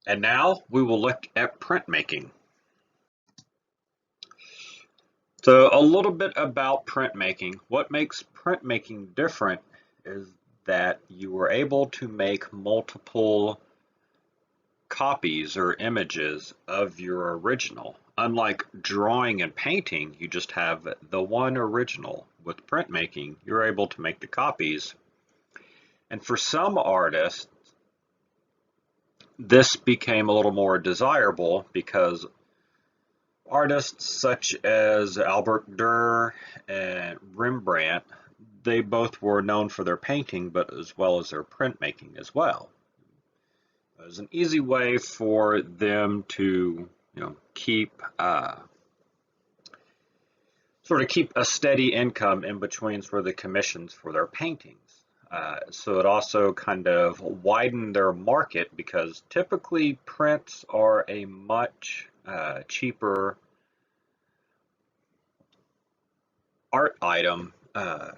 And now we will look at printmaking. So a little bit about printmaking. What makes printmaking different is that you were able to make multiple copies or images of your original. Unlike drawing and painting, you just have the one original. With printmaking, you're able to make the copies. And for some artists, this became a little more desirable because artists such as Albert Dürer and Rembrandt, they both were known for their painting, but as well as their printmaking as well. It was an easy way for them to, keep keep a steady income in between for the commissions for their paintings. So it also kind of widened their market because typically prints are a much cheaper art item, a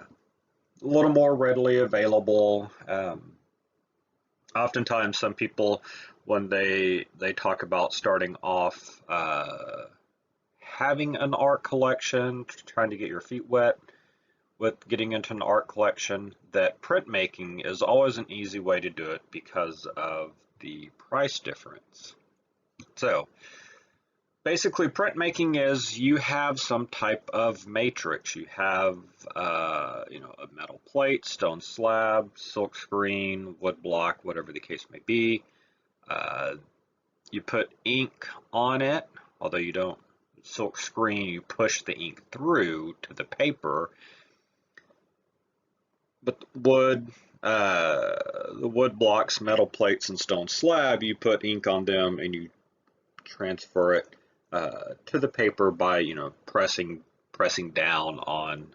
little more readily available. Oftentimes, some people, when they talk about starting off having an art collection, trying to get your feet wet with getting into an art collection, that printmaking is always an easy way to do it because of the price difference. So basically, printmaking is you have some type of matrix. You have, a metal plate, stone slab, silk screen, wood block, whatever the case may be. You put ink on it, although you don't silk screen, you push the ink through to the paper. But the wood blocks, metal plates, and stone slab, you put ink on them and you transfer it to the paper by pressing down on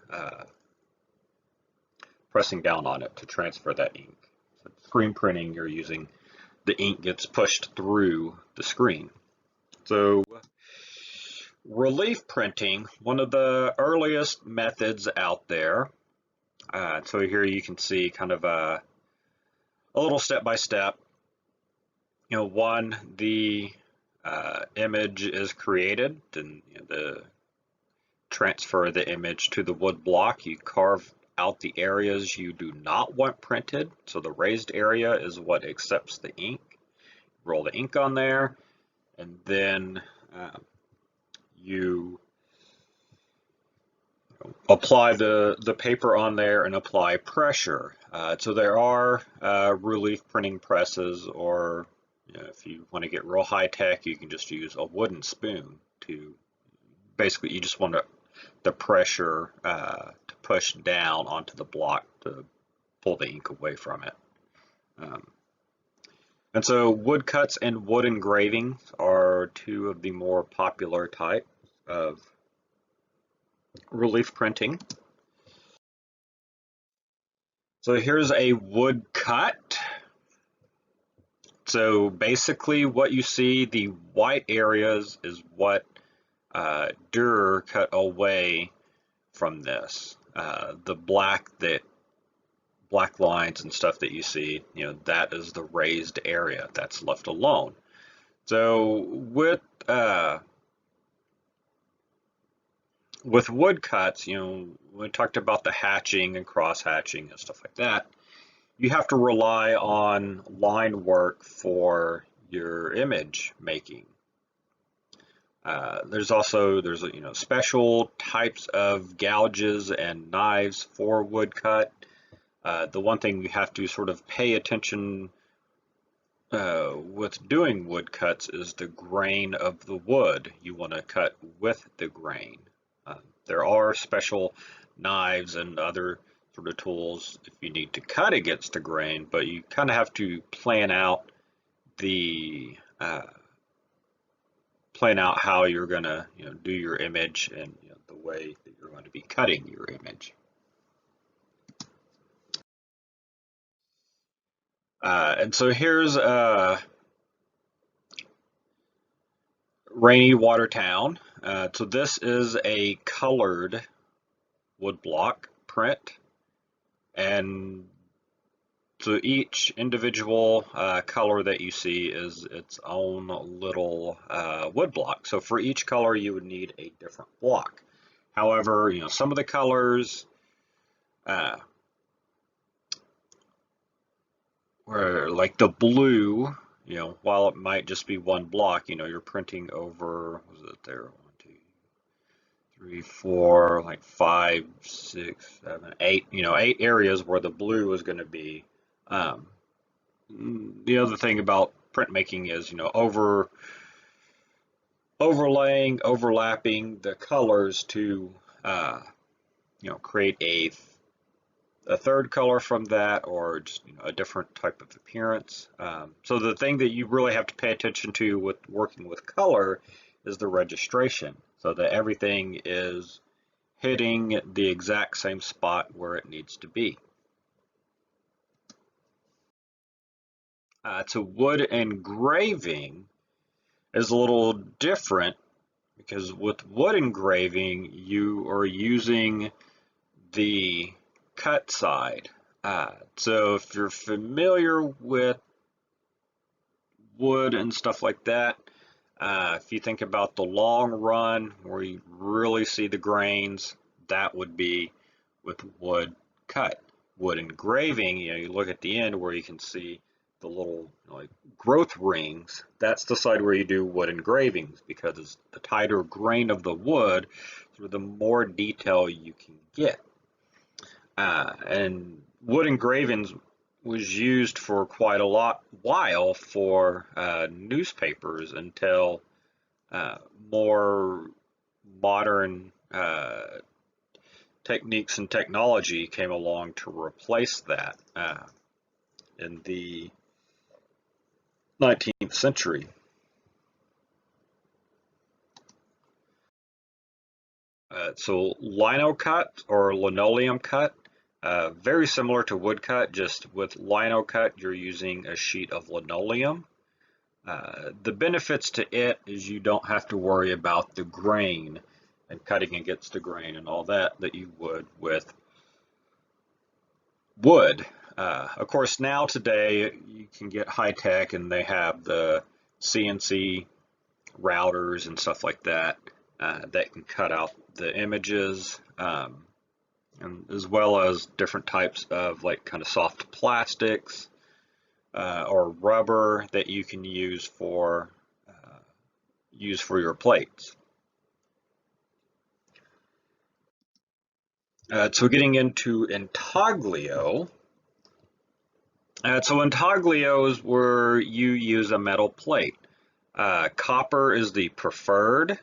it to transfer that ink. So screen printing, you're using the ink gets pushed through the screen. So relief printing, one of the earliest methods out there. So here you can see kind of a little step by step. One, the image is created, then the transfer the image to the wood block. You carve out the areas you do not want printed. So the raised area is what accepts the ink. Roll the ink on there, and then you apply the paper on there and apply pressure. So there are relief printing presses, or if you want to get real high tech, you can just use a wooden spoon to basically, you just want the pressure to push down onto the block to pull the ink away from it. And so wood cuts and wood engravings are two of the more popular types of relief printing. So here's a wood cut. So basically what you see, the white areas is what Dürer cut away from this. The black lines and stuff that you see, that is the raised area that's left alone. So with wood cuts, we talked about the hatching and cross hatching and stuff like that. You have to rely on line work for your image making. There's special types of gouges and knives for wood cut. The one thing you have to sort of pay attention with doing wood cuts is the grain of the wood. You want to cut with the grain. There are special knives and other sort of tools if you need to cut against the grain, but you kind of have to plan out how you're going to do your image and the way that you're going to be cutting your image. And so here's Rainy Water Town. So this is a colored wood block print, and So each individual color that you see is its own little wood block. So for each color, you would need a different block. However, some of the colors, where like the blue, while it might just be one block, you're printing over, was it there? 1, 2, 3, 4, like 5, 6, 7, 8, 8 areas where the blue is going to be. Um, the other thing about printmaking is, overlaying, overlapping the colors to, create a third color from that, or just a different type of appearance. So the thing that you really have to pay attention to with working with color is the registration, so that everything is hitting the exact same spot where it needs to be. So wood engraving is a little different, because with wood engraving you are using the cut side. So if you're familiar with wood and stuff like that, if you think about the long run where you really see the grains, that would be with wood cut. Wood engraving, you look at the end where you can see the little like growth rings. That's the side where you do wood engravings, because the tighter grain of the wood, the more detail you can get. And wood engravings was used for quite a while for newspapers, until more modern techniques and technology came along to replace that in the 19th century. So lino cut or linoleum cut, very similar to wood cut, just with lino cut you're using a sheet of linoleum. The benefits to it is you don't have to worry about the grain and cutting against the grain and all that you would with wood. Of course, now today you can get high tech and they have the CNC routers and stuff like that that can cut out the images, and as well as different types of like kind of soft plastics or rubber that you can use for your plates. So getting into intaglio. So intaglio is where you use a metal plate. Copper is the preferred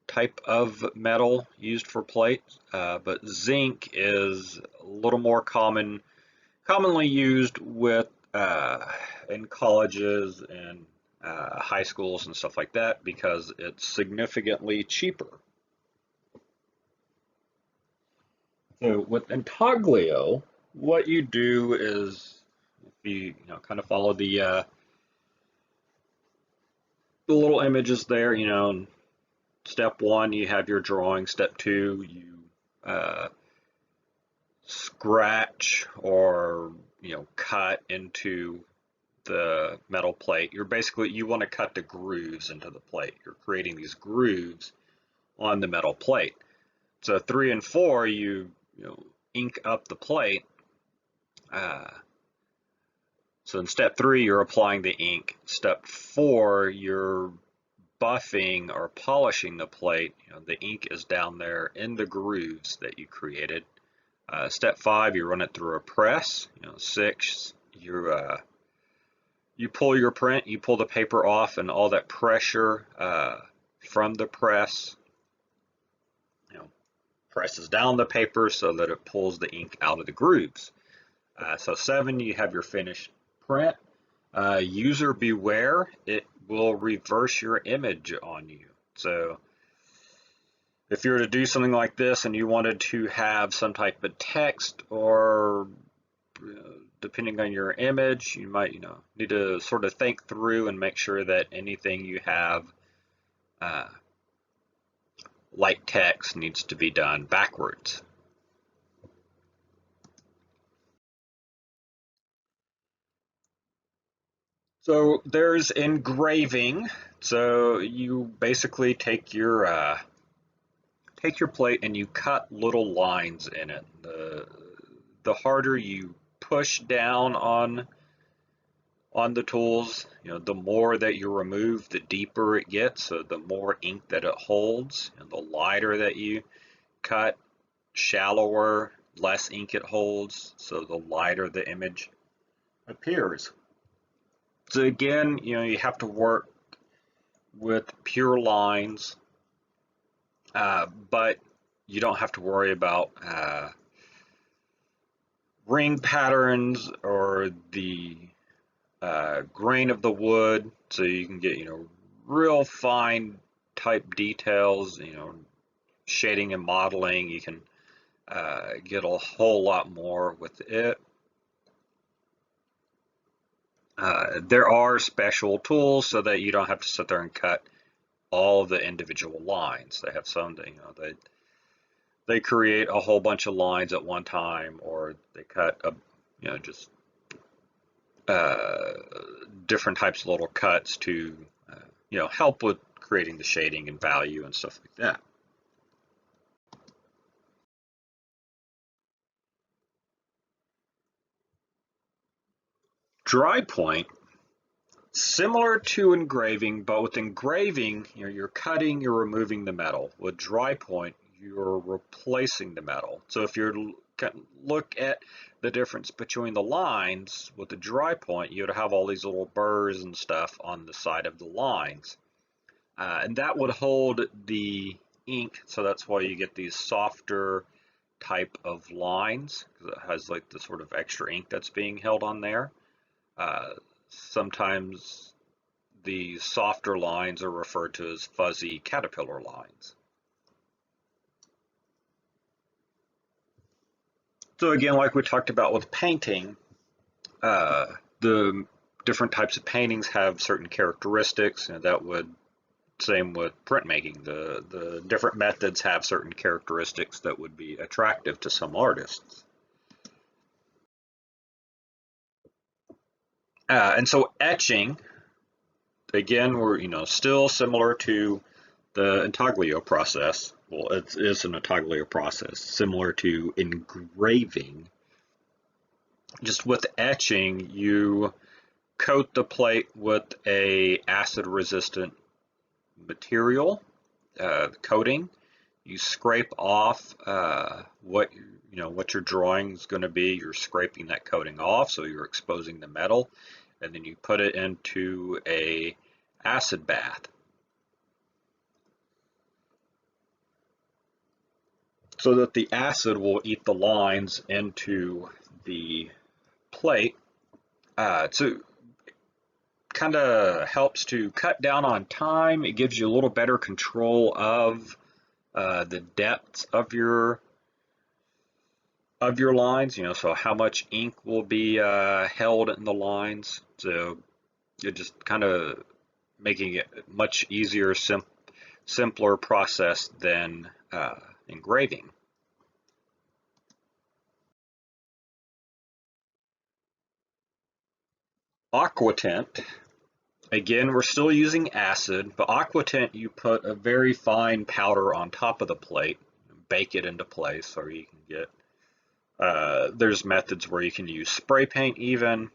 type of metal used for plates, but zinc is a little more commonly used with in colleges and high schools and stuff like that, because it's significantly cheaper. So with intaglio, what you do is, if you, kind of follow the little images there, step one, you have your drawing. Step two, you scratch or cut into the metal plate. You want to cut the grooves into the plate. You're creating these grooves on the metal plate. So 3 and 4, you ink up the plate. So in step 3, you're applying the ink. Step 4, you're buffing or polishing the plate. The ink is down there in the grooves that you created. Step 5, you run it through a press. 6, you pull your print, you pull the paper off, and all that pressure from the press, presses down the paper so that it pulls the ink out of the grooves. So 7, you have your finished print. User beware, it will reverse your image on you. So if you were to do something like this and you wanted to have some type of text, or depending on your image, you might need to sort of think through and make sure that anything you have like text needs to be done backwards. So there's engraving. So you basically take your plate and you cut little lines in it. The harder you push down on the tools, the more that you remove, the deeper it gets. So the more ink that it holds, and the lighter that you cut, shallower, less ink it holds. So the lighter the image appears. So again, you have to work with pure lines, but you don't have to worry about ring patterns or the grain of the wood. So you can get, real fine type details, shading and modeling. You can get a whole lot more with it. There are special tools so that you don't have to sit there and cut all of the individual lines. They have some that, they create a whole bunch of lines at one time, or they cut just different types of little cuts to help with creating the shading and value and stuff like that. Dry point, similar to engraving, but with engraving, you're cutting, you're removing the metal. With dry point, you're replacing the metal. So if you look at the difference between the lines, with the dry point, you'd have all these little burrs and stuff on the side of the lines. And that would hold the ink, so that's why you get these softer type of lines, because it has like the sort of extra ink that's being held on there. Sometimes the softer lines are referred to as fuzzy caterpillar lines. So again, like we talked about with painting, the different types of paintings have certain characteristics, and that would same with printmaking. The different methods have certain characteristics that would be attractive to some artists. And so etching, again, we're still similar to the intaglio process. Well, it is an intaglio process, similar to engraving. Just with etching, you coat the plate with a acid-resistant material coating. You scrape off what your drawing is going to be. You're scraping that coating off, so you're exposing the metal, and then you put it into a acid bath. So that the acid will eat the lines into the plate. So kind of helps to cut down on time. It gives you a little better control of the depth of your lines. So how much ink will be held in the lines. So you're just kind of making it much easier, simpler process than engraving. Aquatint, again, we're still using acid, but aquatint, you put a very fine powder on top of the plate, bake it into place, or you can get, there's methods where you can use spray paint even,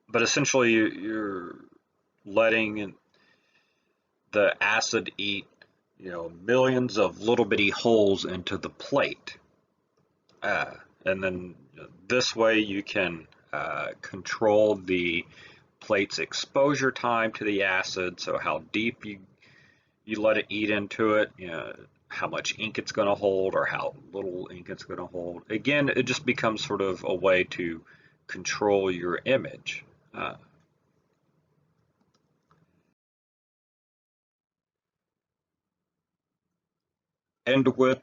but essentially you're letting the acid eat, millions of little bitty holes into the plate. And then this way you can control the plate's exposure time to the acid, so how deep you let it eat into it, how much ink it's going to hold or how little ink it's going to hold. Again, it just becomes sort of a way to control your image. And with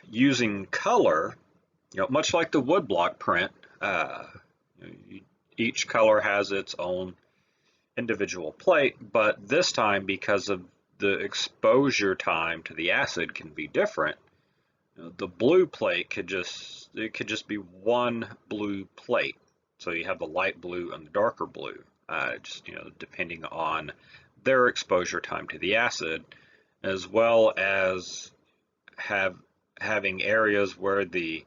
using color, much like the woodblock print, each color has its own individual plate, but this time, because of the exposure time to the acid can be different, the blue plate could just be one blue plate. So you have the light blue and the darker blue. just depending on their exposure time to the acid, as well as having areas where the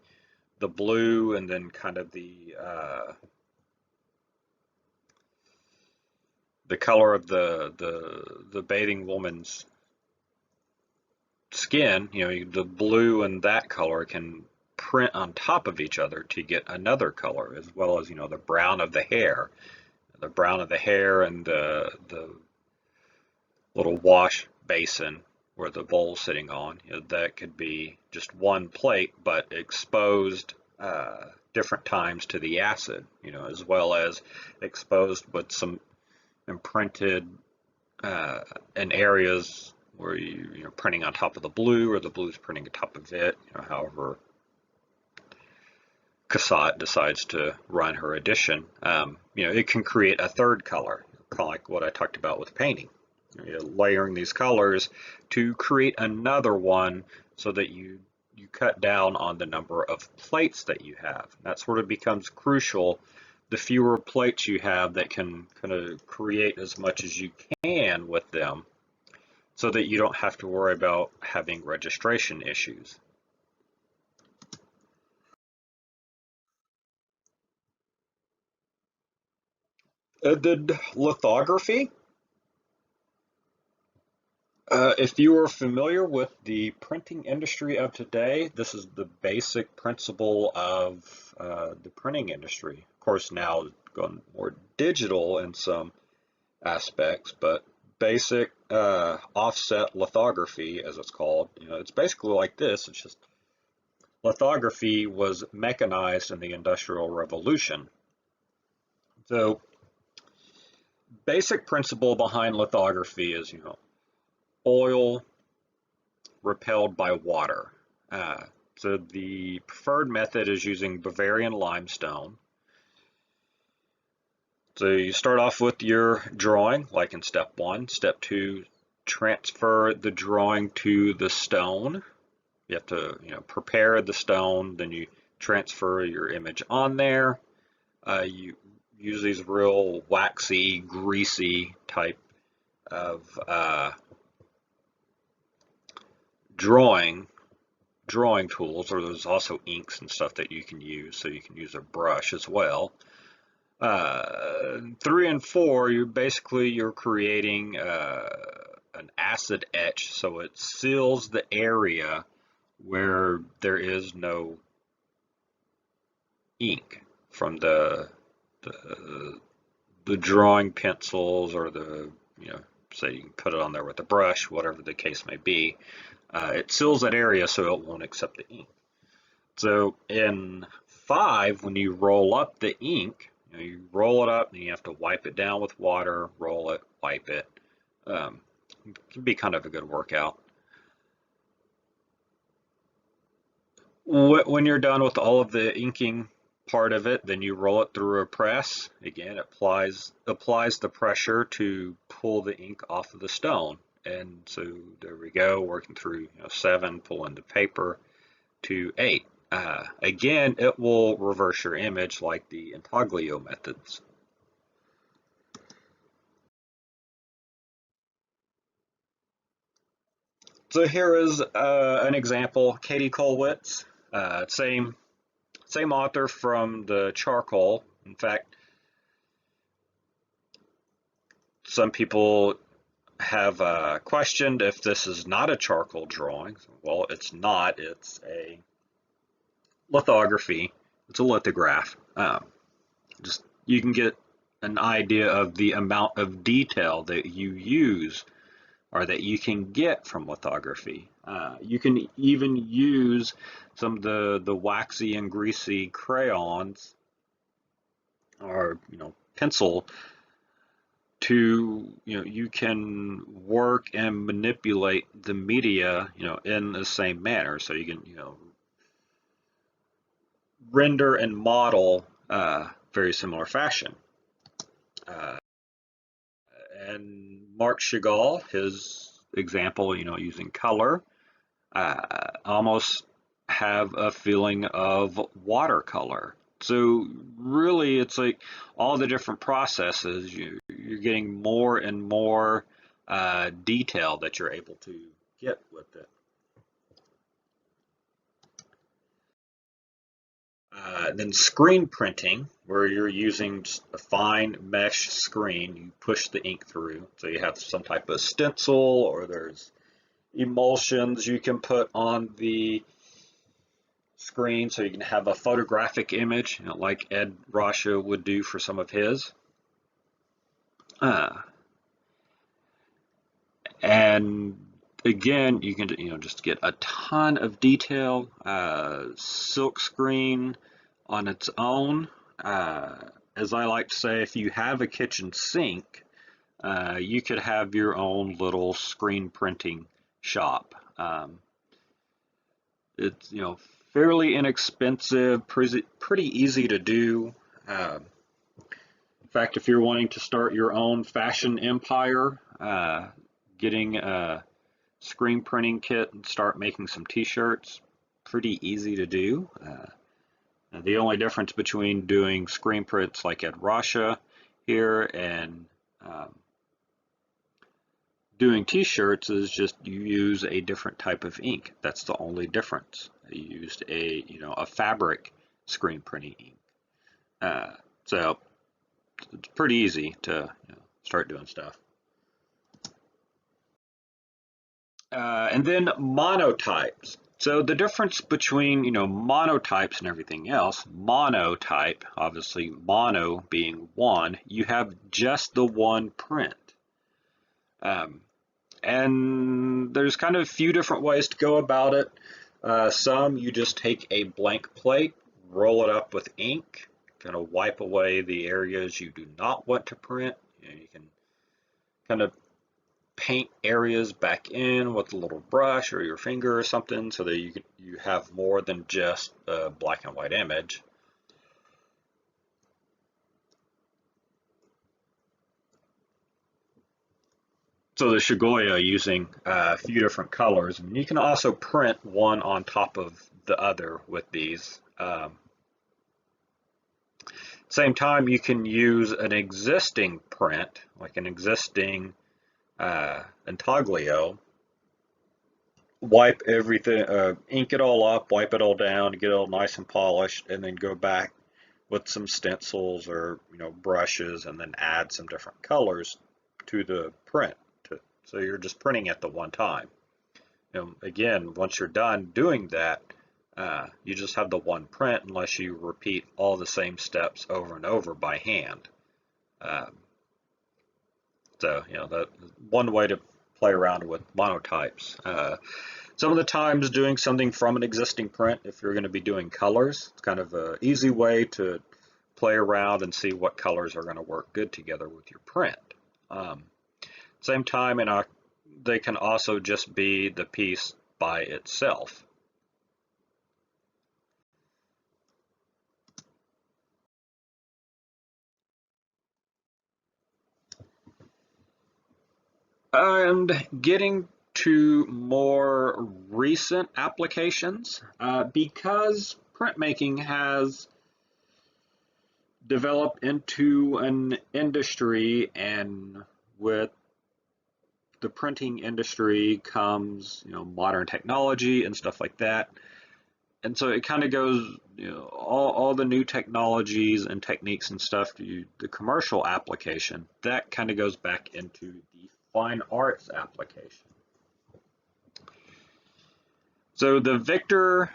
blue and then kind of the color of the bathing woman's skin, the blue and that color can print on top of each other to get another color, as well as the brown of the hair and the little wash basin where the bowl's sitting on. That could be just one plate, but exposed different times to the acid, as well as exposed with some imprinted in areas where you're printing on top of the blue, or the blue's printing on top of it, however Cassatt decides to run her addition. It can create a third color, kind of like what I talked about with painting. Layering these colors to create another one, so that you cut down on the number of plates that you have. That sort of becomes crucial. The fewer plates you have that can kind of create as much as you can with them, so that you don't have to worry about having registration issues. The lithography. If you are familiar with the printing industry of today, this is the basic principle of the printing industry. Of course, now it's gone more digital in some aspects, but basic offset lithography, as it's called, it's basically like this. It's just lithography was mechanized in the Industrial Revolution. So, basic principle behind lithography is, oil repelled by water. So the preferred method is using Bavarian limestone. So you start off with your drawing, like in step 1. Step 2, transfer the drawing to the stone. You have to, prepare the stone, then you transfer your image on there. You use these real waxy, greasy type of drawing tools, or there's also inks and stuff that you can use, so you can use a brush as well. 3 and 4, you're creating an acid etch, so it seals the area where there is no ink from the drawing pencils, or say you can put it on there with a brush, whatever the case may be. It seals that area so it won't accept the ink. So in 5, when you roll up the ink, you roll it up and you have to wipe it down with water, roll it, wipe it. It can be kind of a good workout. When you're done with all of the inking part of it, then you roll it through a press. Again, it applies the pressure to pull the ink off of the stone. And so there we go, working through 7, pulling the paper to 8. Again, it will reverse your image like the intaglio methods. So here is an example, Katie Kollwitz, same author from the charcoal. In fact, some people have questioned if this is not a charcoal drawing. Well, it's not. It's a lithography. It's a lithograph. Just you can get an idea of the amount of detail that you use, or that you can get from lithography. You can even use some of the waxy and greasy crayons, or pencil, to you can work and manipulate the media in the same manner, so you can render and model very similar fashion. And Marc Chagall, his example, using color, almost have a feeling of watercolor. So really, it's like all the different processes, you're getting more and more detail that you're able to get with it. Then screen printing, where you're using just a fine mesh screen, you push the ink through. So you have some type of stencil, or there's emulsions you can put on the screen so you can have a photographic image, like Ed Rasha would do for some of his. And again, you can just get a ton of detail. Silk screen on its own, as I like to say, if you have a kitchen sink, you could have your own little screen printing shop. It's fairly inexpensive, pretty easy to do. In fact, if you're wanting to start your own fashion empire, getting a screen printing kit and start making some t-shirts, pretty easy to do. The only difference between doing screen prints like at Rasha here and doing t-shirts is just you use a different type of ink. That's the only difference. You used a fabric screen printing ink. So it's pretty easy to start doing stuff. And then monotypes. So the difference between monotypes and everything else, monotype, obviously mono being one, you have just the one print. And there's kind of a few different ways to go about it. Some you just take a blank plate, roll it up with ink, kind of wipe away the areas you do not want to print. You can kind of paint areas back in with a little brush or your finger or something so that you have more than just a black and white image. So the Shigoya using a few different colors, and you can also print one on top of the other with these. Same time, you can use an existing print, like an existing intaglio, wipe everything, ink it all up, wipe it all down, get it all nice and polished, and then go back with some stencils or brushes, and then add some different colors to the print. So you're just printing it the one time. Again, once you're done doing that, you just have the one print unless you repeat all the same steps over and over by hand. So that one way to play around with monotypes. Some of the times doing something from an existing print, if you're going to be doing colors, it's kind of an easy way to play around and see what colors are going to work good together with your print. Same time, they can also just be the piece by itself. And getting to more recent applications, because printmaking has developed into an industry, and with the printing industry comes modern technology and stuff like that. And so it kind of goes, all the new technologies and techniques and stuff to the commercial application, that kind of goes back into the fine arts application. So the Victor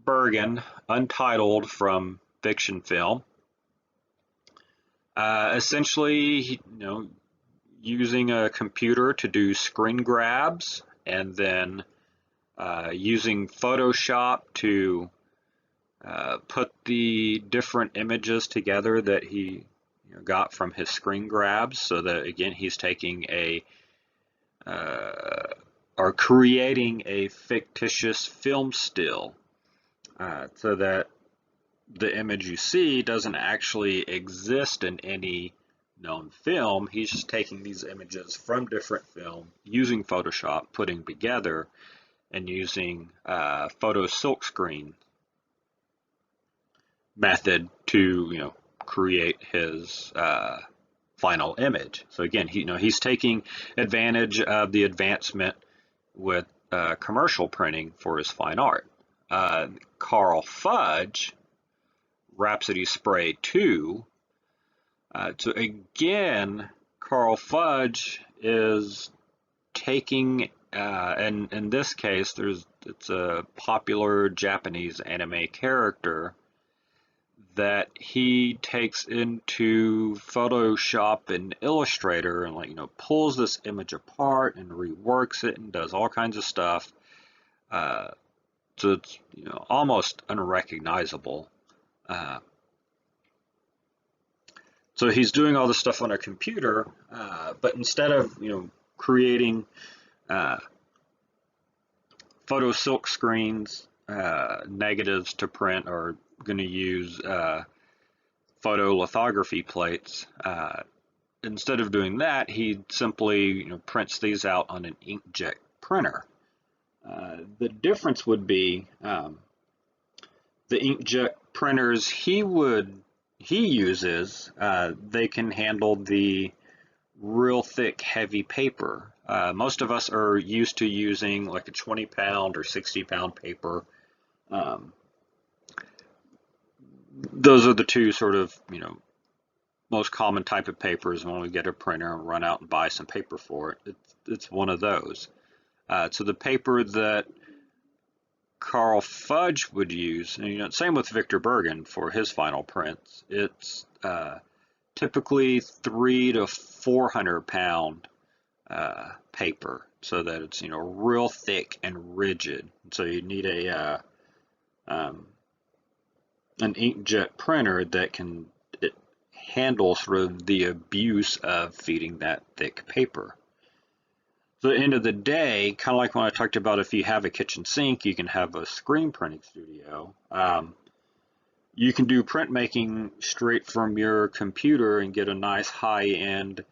Bergen Untitled from Fiction Film, essentially, using a computer to do screen grabs, and then using Photoshop to put the different images together that he got from his screen grabs, so that again he's taking or creating a fictitious film still, so that the image you see doesn't actually exist in any known film. He's just taking these images from different film, using Photoshop, putting together, and using photo silkscreen method to create his final image. So again, he's taking advantage of the advancement with commercial printing for his fine art. Carl Fudge, Rhapsody Spray 2. So again, Carl Fudge is taking, and in this case, it's a popular Japanese anime character that he takes into Photoshop and Illustrator and pulls this image apart and reworks it and does all kinds of stuff. So it's almost unrecognizable. So he's doing all this stuff on a computer, but instead of creating photo silk screens, negatives to print, or going to use photo lithography plates, instead of doing that, he simply prints these out on an inkjet printer. The difference would be the inkjet printers he uses, they can handle the real thick, heavy paper. Most of us are used to using like a 20-pound or 60-pound paper. Those are the two sort of, most common type of papers when we get a printer and run out and buy some paper for it. It's one of those. So the paper that Carl Fudge would use, and same with Victor Bergen for his final prints, it's typically 300 to 400 pound paper, so that it's real thick and rigid. So you need an inkjet printer that can handle sort of the abuse of feeding that thick paper. So at the end of the day, kind of like when I talked about if you have a kitchen sink, you can have a screen printing studio. You can do printmaking straight from your computer and get a nice high-end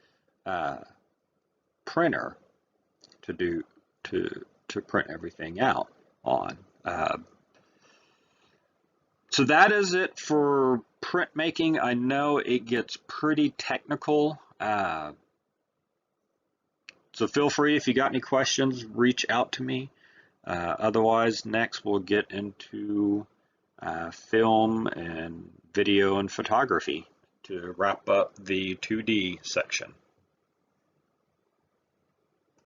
printer to print everything out on. So that is it for printmaking. I know it gets pretty technical. So feel free, if you got any questions, reach out to me. Otherwise, next we'll get into film and video and photography to wrap up the 2D section.